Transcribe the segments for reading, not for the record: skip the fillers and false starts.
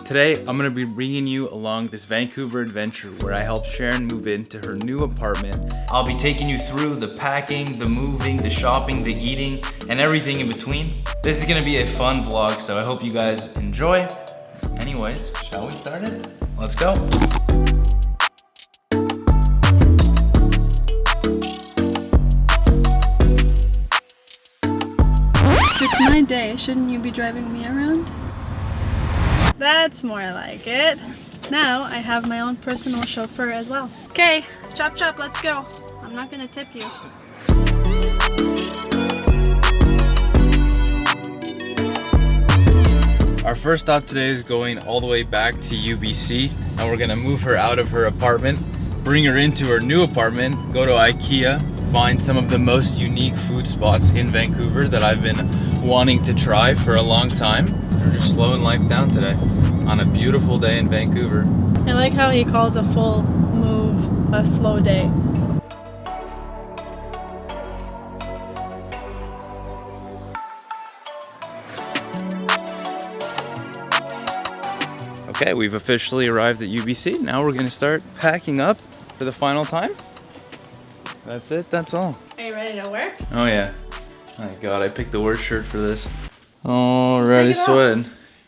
Today, I'm gonna be bringing you along this Vancouver adventure where I helped Sherin move into her new apartment. I'll be taking you through the packing, the moving, the shopping, the eating, and everything in between. This is gonna be a fun vlog, so I hope you guys enjoy. Anyways, shall we start it? Let's go. It's my day. Shouldn't you be driving me around? That's more like it. Now I have my own personal chauffeur as well. Okay, chop chop, let's go. I'm not gonna tip you. Our first stop today is going all the way back to UBC, and we're gonna move her out of her apartment, bring her into her new apartment, go to IKEA, find some of the most unique food spots in Vancouver that I've been wanting to try for a long time. We're just slowing life down today on a beautiful day in Vancouver. I like how he calls a full move a slow day. Okay, we've officially arrived at UBC. Now we're gonna start packing up for the final time. That's it, that's all. Are you ready to work? Oh yeah. My God, I picked the worst shirt for this. Already sweating.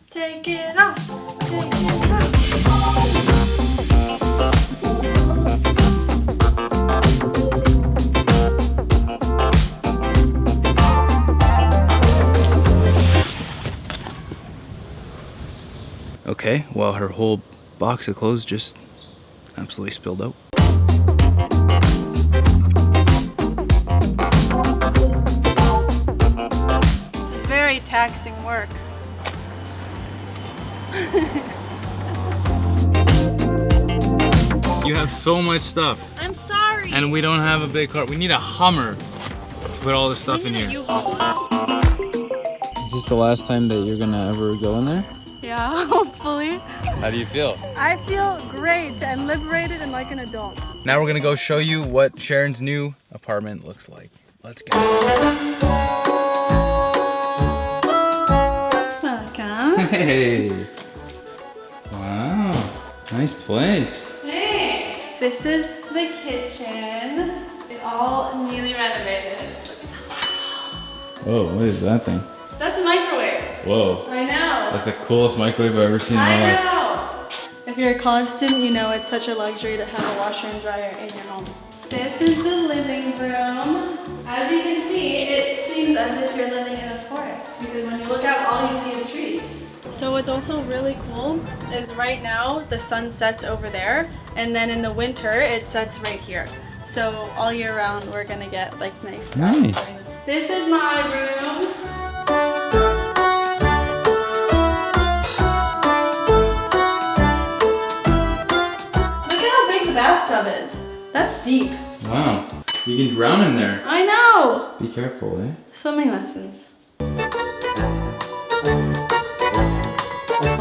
Take it off. Take it off. Okay, well, her whole box of clothes just absolutely spilled out. This is very taxing work. You have so much stuff. I'm sorry. And we don't have a big car. We need a Hummer to put all this stuff in here. Is this the last time that you're gonna ever go in there? Yeah, hopefully. How do you feel? I feel great and liberated and like an adult. Now we're gonna go show you what Sherin's new apartment looks like. Let's go. Welcome. Hey. Wow. Nice place. Thanks. This is the kitchen. It's all newly renovated. Oh, what is that thing? That's a microwave. Whoa. I know. That's the coolest microwave I've ever seen in my life. I know. If you're a college student, you know it's such a luxury to have a washer and dryer in your home. This is the living room. As you can see, it seems as if you're living in a forest because when you look out, all you see is trees. So what's also really cool is right now the sun sets over there, and then in the winter it sets right here. So all year round we're gonna get like nice. Nice. This is my room. Bathtub is. That's deep. Wow. You can drown in there. I know. Be careful, eh? Swimming lessons.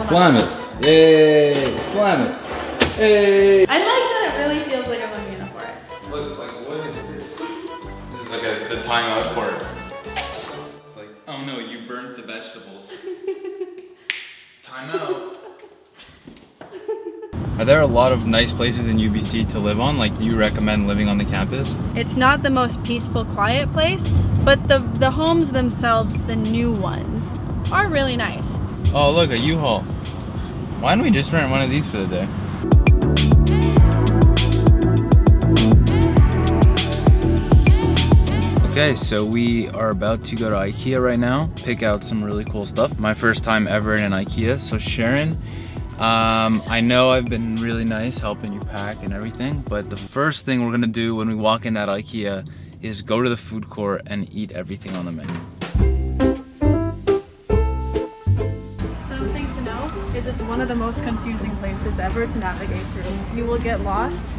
Slam it. Hey, slam it. Hey. I like that it really feels like I'm living in a forest. Look, like, what is this? This is like the timeout part. It's like, oh no, you burnt the vegetables. Timeout. Are there a lot of nice places in UBC to live on? Like, do you recommend living on the campus? It's not the most peaceful, quiet place, but the homes themselves, the new ones, are really nice. Oh, look, a U-Haul. Why don't we just rent one of these for the day? Okay, so we are about to go to IKEA right now, pick out some really cool stuff. My first time ever in an IKEA. So Sherin, I know I've been really nice helping you pack and everything, but the first thing we're gonna do when we walk in that IKEA is go to the food court and eat everything on the menu. Something to know is it's one of the most confusing places ever to navigate through. You will get lost,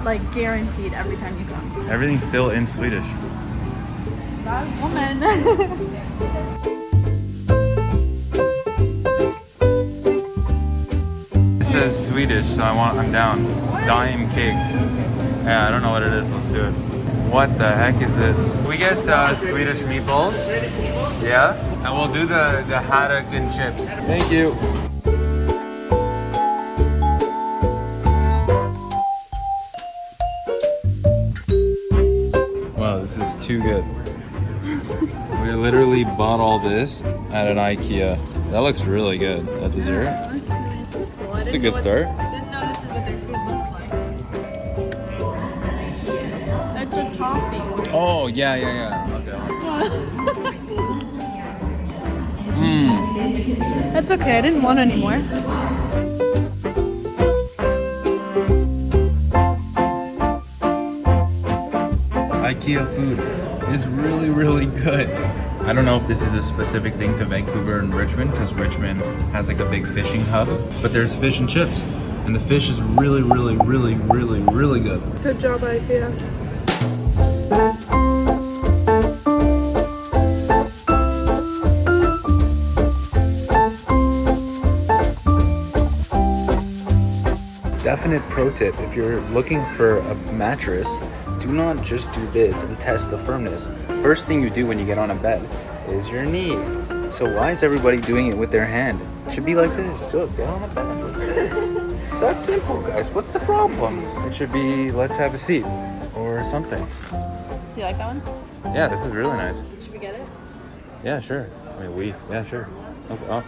like guaranteed, every time you come. Everything's still in Swedish. Bad woman. It says Swedish, so I'm down. Dime cake. Yeah, I don't know what it is. Let's do it. What the heck is this? We get Swedish meatballs. Swedish meatballs? Yeah. And we'll do the haddock and chips. Thank you. too good. We literally bought all this at an IKEA. That looks really good. That dessert. Yeah, that's cool. It's a good start. Didn't know this is what their food looked like. It's a toffee. Oh, yeah. Okay. That's okay. I didn't want any more. IKEA food is really, really good. I don't know if this is a specific thing to Vancouver and Richmond, because Richmond has like a big fishing hub, but there's fish and chips, and the fish is really, really, really, really, really good. Good job, IKEA. Definite pro tip, if you're looking for a mattress, do not just do this and test the firmness. First thing you do when you get on a bed is your knee. So why is everybody doing it with their hand? It should be like this. Look, get on a bed like this. It's that simple, guys. What's the problem? It should be, let's have a seat or something. You like that one? Yeah, this is really nice. Should we get it? Yeah, sure. Yeah, sure. Oh.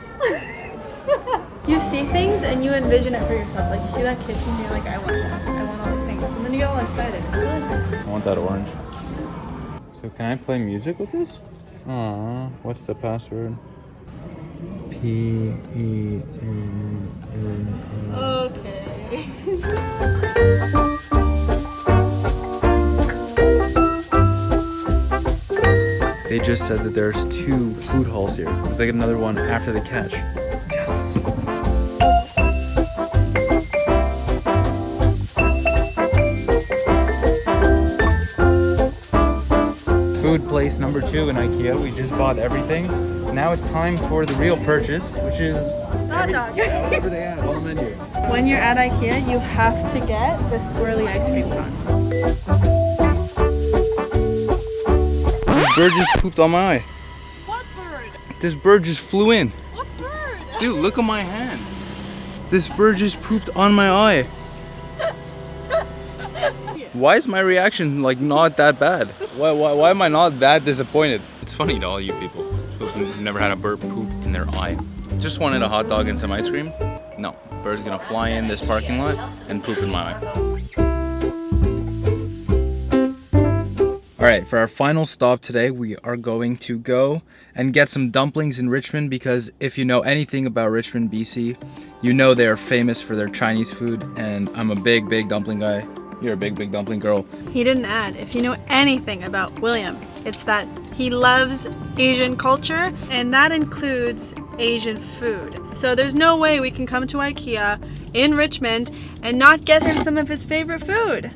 You see things and you envision it for yourself. Like you see that kitchen and you're like, I want that. I want all the things. And then you get all excited. It's really fun. I want that orange. So can I play music with this? Aww, what's the password? P-E-N-N-N. Okay. They just said that there's 2 food halls here. There's like another one after the catch. Yes. Food place number 2 in IKEA. We just bought everything. Now it's time for the real purchase, which is Hot dog. whatever they have on the menu. When you're at IKEA, you have to get the swirly ice cream cone. This bird just pooped on my eye. What bird? This bird just flew in. What bird? Dude, look at my hand. This bird just pooped on my eye. Why is my reaction like not that bad? Why am I not that disappointed? It's funny to all you people who've never had a bird poop in their eye. Just wanted a hot dog and some ice cream. No, bird's gonna fly in this parking lot and poop in my eye. All right, for our final stop today, we are going to go and get some dumplings in Richmond, because if you know anything about Richmond, BC, you know they are famous for their Chinese food, and I'm a big dumpling guy. You're a big dumpling girl. He didn't add, if you know anything about William, it's that he loves Asian culture, and that includes Asian food. So there's no way we can come to IKEA in Richmond and not get him some of his favorite food.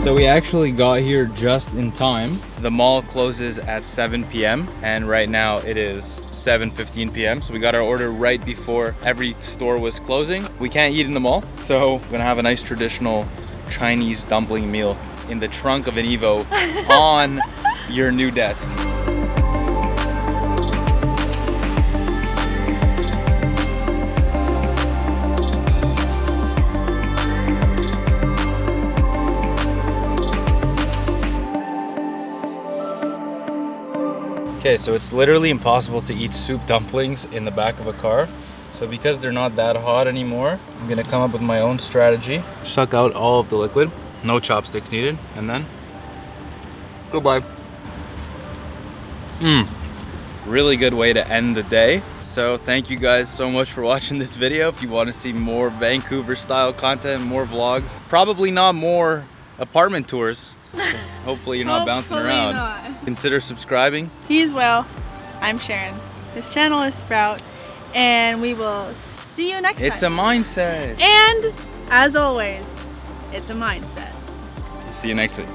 So we actually got here just in time. The mall closes at 7 p.m. and right now it is 7:15 p.m. So we got our order right before every store was closing. We can't eat in the mall, so we're gonna have a nice traditional Chinese dumpling meal in the trunk of an Evo on your new desk. Okay, so it's literally impossible to eat soup dumplings in the back of a car. So because they're not that hot anymore, I'm gonna come up with my own strategy. Suck out all of the liquid, no chopsticks needed, and then goodbye. Really good way to end the day. So thank you guys so much for watching this video. If you want to see more Vancouver style content, more vlogs, probably not more apartment tours. Hopefully you're not bouncing around. Not. Consider subscribing. He's Will. I'm Sherin. This channel is Sprought, and we will see you next time. It's a mindset. And as always, it's a mindset. See you next week.